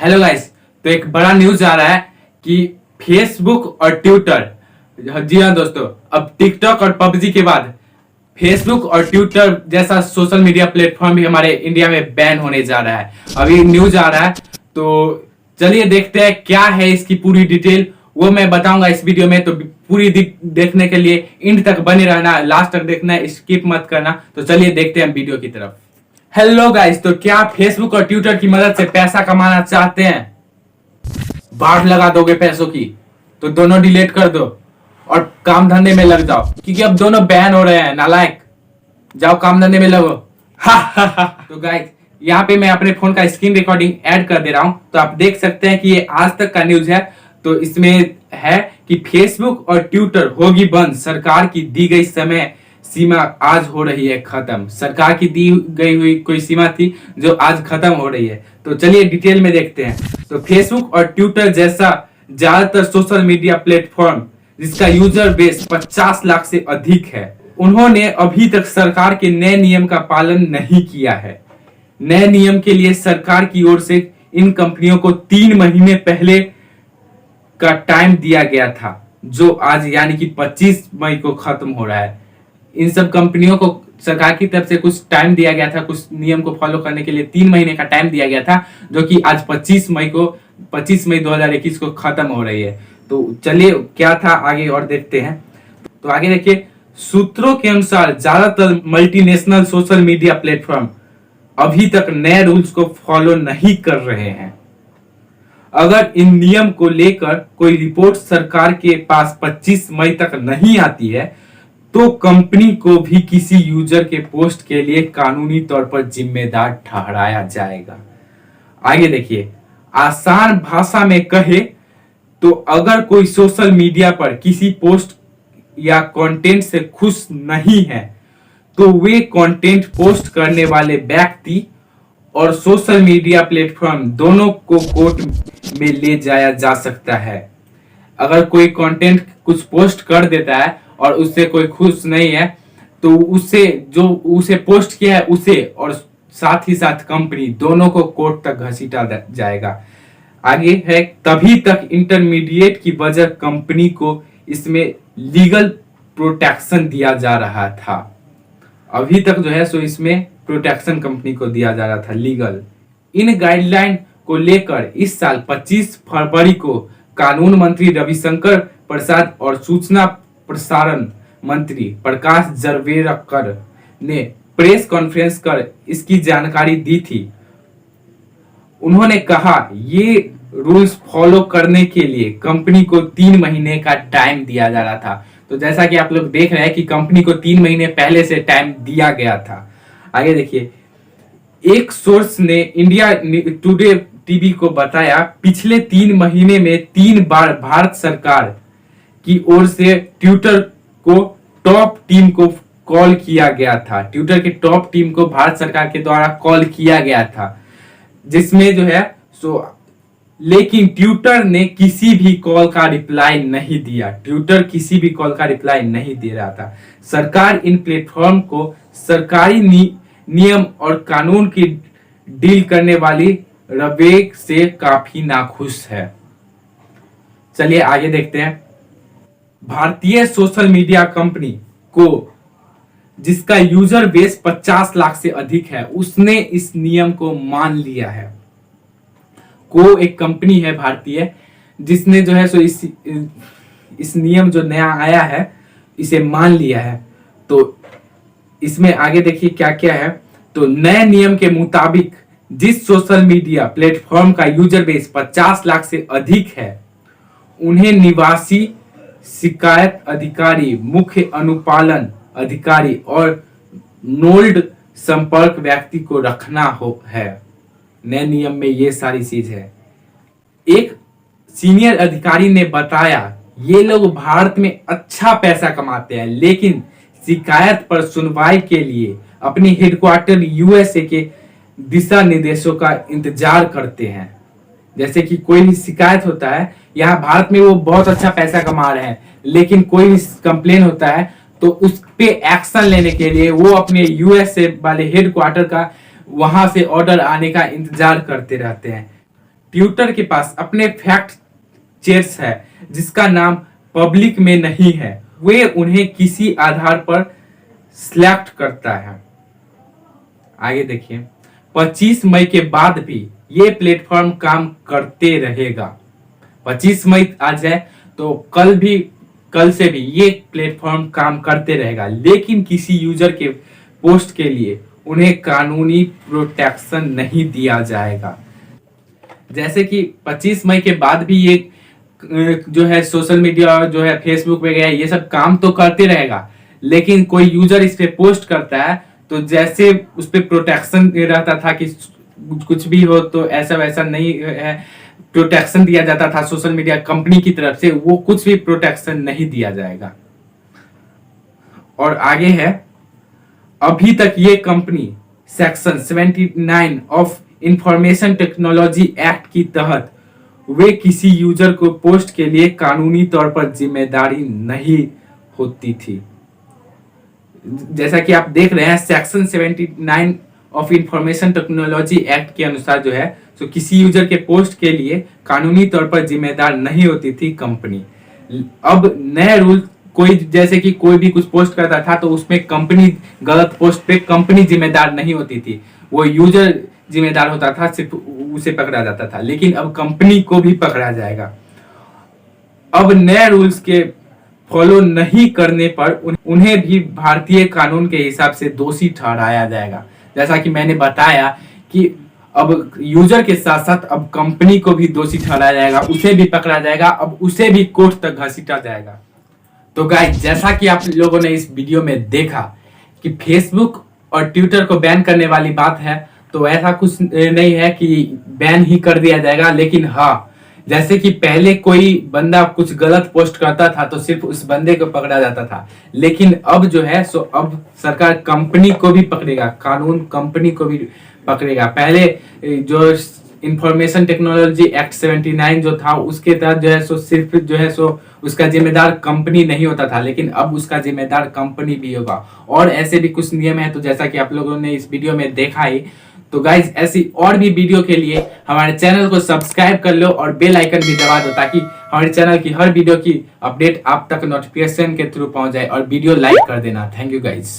Hello guys, तो एक बड़ा न्यूज आ रहा है कि फेसबुक और ट्विटर, जी हाँ दोस्तों, अब टिकटॉक और पबजी के बाद फेसबुक और ट्विटर जैसा सोशल मीडिया प्लेटफॉर्म भी हमारे इंडिया में बैन होने जा रहा है। अभी न्यूज आ रहा है, तो चलिए देखते हैं क्या है इसकी पूरी डिटेल। वो मैं बताऊंगा इस वीडियो में, तो पूरी देखने के लिए एंड तक बने रहना, लास्ट तक देखना, स्किप मत करना। तो चलिए देखते हैं वीडियो की तरफ। हेलो गाइस, तो क्या आप फेसबुक और ट्विटर की मदद से पैसा कमाना चाहते हैं? बाढ़ लगा दोगे पैसों की, तो दोनों डिलीट कर दो और काम धंधे में लग जाओ, क्योंकि अब दोनों बैन हो रहे हैं। नालायक, जाओ काम धंधे में लगो। तो गाइस, यहाँ पे मैं अपने फोन का स्क्रीन रिकॉर्डिंग ऐड कर दे रहा हूं, तो आप देख सकते हैं कि ये आज तक का न्यूज है। तो इसमें है कि फेसबुक और ट्विटर होगी बंद, सरकार की दी गई समय सीमा आज हो रही है खत्म। सरकार की दी गई हुई कोई सीमा थी जो आज खत्म हो रही है। तो चलिए डिटेल में देखते हैं। तो फेसबुक और ट्विटर जैसा ज्यादातर सोशल मीडिया प्लेटफॉर्म जिसका यूजर बेस 50 लाख से अधिक है, उन्होंने अभी तक सरकार के नए नियम का पालन नहीं किया है। नए नियम के लिए सरकार की ओर से इन कंपनियों को 3 महीने पहले का टाइम दिया गया था, जो आज यानी कि 25 मई को खत्म हो रहा है। इन सब कंपनियों को सरकार की तरफ से कुछ टाइम दिया गया था, कुछ नियम को फॉलो करने के लिए 3 महीने का टाइम दिया गया था, जो कि आज 25 मई 2021 को खत्म हो रही है। तो चलिए क्या था आगे और देखते हैं। तो आगे देखिए, सूत्रों के अनुसार ज्यादातर मल्टीनेशनल सोशल मीडिया प्लेटफॉर्म अभी तक नए रूल्स को फॉलो नहीं कर रहे हैं। अगर इन नियम को लेकर कोई रिपोर्ट सरकार के पास 25 मई तक नहीं आती है, तो कंपनी को भी किसी यूजर के पोस्ट के लिए कानूनी तौर पर जिम्मेदार ठहराया जाएगा। आगे देखिए, आसान भाषा में कहे तो अगर कोई सोशल मीडिया पर किसी पोस्ट या कंटेंट से खुश नहीं है, तो वे कंटेंट पोस्ट करने वाले व्यक्ति और सोशल मीडिया प्लेटफॉर्म दोनों को कोर्ट में ले जाया जा सकता है। अगर कोई कंटेंट कुछ पोस्ट कर देता है और उससे कोई खुश नहीं है, तो उससे जो उसे पोस्ट किया है उसे और साथ ही साथ कंपनी दोनों को कोर्ट तक घसीटा जाएगा। आगे है, तभी तक इंटरमीडिएट की वजह कंपनी को इसमें लीगल प्रोटेक्शन दिया जा रहा था। अभी तक जो है सो इसमें प्रोटेक्शन कंपनी को दिया जा रहा था, लीगल। इन गाइडलाइन को लेकर इस साल 25 फरवरी को कानून मंत्री रविशंकर प्रसाद और सूचना प्रसारण मंत्री प्रकाश जावड़ेकर ने प्रेस कॉन्फ्रेंस कर इसकी जानकारी दी थी। उन्होंने कहा, ये रूल्स फॉलो करने के लिए कंपनी को 3 महीने का टाइम दिया जा रहा था। तो जैसा कि आप लोग देख रहे हैं कि कंपनी को 3 महीने पहले से टाइम दिया गया था। आगे देखिए, एक सोर्स ने इंडिया टुडे टीवी को बताया, पिछले 3 महीने में 3 बार भारत सरकार की ओर से ट्विटर को टॉप टीम को कॉल किया गया था। ट्विटर के टॉप टीम को भारत सरकार के द्वारा कॉल किया गया था, जिसमें जो है सो लेकिन ट्विटर ने किसी भी कॉल का रिप्लाई नहीं दिया। ट्विटर किसी भी कॉल का रिप्लाई नहीं दे रहा था। सरकार इन प्लेटफॉर्म को सरकारी नियम और कानून की डील करने वाली रवैये से काफी नाखुश है। चलिए आगे देखते हैं। भारतीय सोशल मीडिया कंपनी को जिसका यूजर बेस 50 लाख से अधिक है, उसने इस नियम को मान लिया है। को एक कंपनी है भारतीय, जिसने जो है सो इस नियम जो नया आया है इसे मान लिया है। तो इसमें आगे देखिए क्या क्या है। तो नए नियम के मुताबिक जिस सोशल मीडिया प्लेटफॉर्म का यूजर बेस 50 लाख से अधिक है, उन्हें निवासी शिकायत अधिकारी, मुख्य अनुपालन अधिकारी और नोल्ड संपर्क व्यक्ति को रखना है। नए नियम में ये सारी चीज है। एक सीनियर अधिकारी ने बताया, ये लोग भारत में अच्छा पैसा कमाते हैं, लेकिन शिकायत पर सुनवाई के लिए अपने हेडक्वार्टर यूएसए के दिशा निर्देशों का इंतजार करते हैं। जैसे कि कोई भी शिकायत होता है, यहाँ भारत में वो बहुत अच्छा पैसा कमा रहे हैं, लेकिन कोई भी कंप्लेन होता है तो उस पे एक्शन लेने के लिए वो अपने यूएसए वाले हेडक्वार्टर का वहां से ऑर्डर आने का इंतजार करते रहते हैं। ट्विटर के पास अपने फैक्ट चेक्स है जिसका नाम पब्लिक में नहीं है, वे उन्हें किसी आधार पर सिलेक्ट करता है। आगे देखिए, 25 मई के बाद भी ये प्लेटफॉर्म काम करते रहेगा। 25 मई आ जाए तो कल से भी ये प्लेटफॉर्म काम करते रहेगा, लेकिन किसी यूजर के पोस्ट के लिए उन्हें कानूनी प्रोटेक्शन नहीं दिया जाएगा। जैसे कि 25 मई के बाद भी ये जो है सोशल मीडिया जो है फेसबुक वगैरह ये सब काम तो करते रहेगा, लेकिन कोई यूजर इस पे पोस्ट करता है तो जैसे उस पे प्रोटेक्शन रहता था कि कुछ भी हो तो ऐसा वैसा नहीं है, प्रोटेक्शन दिया जाता था सोशल मीडिया कंपनी की तरफ से, वो कुछ भी प्रोटेक्शन नहीं दिया जाएगा। और आगे है, अभी तक ये company section 79 of information technology act की तहत वे किसी यूजर को पोस्ट के लिए कानूनी तौर पर जिम्मेदारी नहीं होती थी। जैसा कि आप देख रहे हैं, section 79 of information technology act के अनुसार जो है तो किसी यूजर के पोस्ट के लिए कानूनी तौर पर जिम्मेदार नहीं होती थी कंपनी। अब नया रूल, कोई जैसे कि कोई भी कुछ पोस्ट करता था तो उसमें कंपनी, गलत पोस्ट पे कंपनी जिम्मेदार नहीं होती थी, वो यूजर जिम्मेदार होता था, सिर्फ उसे पकड़ा जाता था। लेकिन अब कंपनी को भी पकड़ा जाएगा। अब नए रूल्स के फॉलो नहीं करने पर उन्हें भी भारतीय कानून के हिसाब से दोषी ठहराया जाएगा। जैसा कि मैंने बताया कि अब यूजर के साथ साथ अब कंपनी को भी दोषी ठहराया जाएगा, उसे भी पकड़ा जाएगा, अब उसे भी कोर्ट तक घसीटा जाएगा। तो गाइस, जैसा कि आप लोगों ने इस वीडियो में देखा कि फेसबुक और ट्विटर को बैन करने वाली बात है, तो ऐसा कुछ नहीं है कि बैन ही कर दिया जाएगा। लेकिन हाँ, जैसे कि पहले कोई बंदा कुछ गलत पोस्ट करता था तो सिर्फ उस बंदे को पकड़ा जाता था, लेकिन अब जो है सो अब सरकार कंपनी को भी पकड़ेगा, कानून कंपनी को भी पकड़ेगा। पहले जो इंफॉर्मेशन टेक्नोलॉजी एक्ट 79 जो था उसके तहत जो है सो सिर्फ जो है सो उसका जिम्मेदार कंपनी नहीं होता था, लेकिन अब उसका जिम्मेदार कंपनी भी होगा। और ऐसे भी कुछ नियम है, तो जैसा कि आप लोगों ने इस वीडियो में देखा ही। तो गाइज, ऐसी और भी वीडियो के लिए हमारे चैनल को सब्सक्राइब कर लो और बेल आइकन भी दबा दो, ताकि हमारे चैनल की हर वीडियो की अपडेट आप तक नोटिफिकेशन के थ्रू पहुंच जाए। और वीडियो लाइक कर देना। Thank you guys.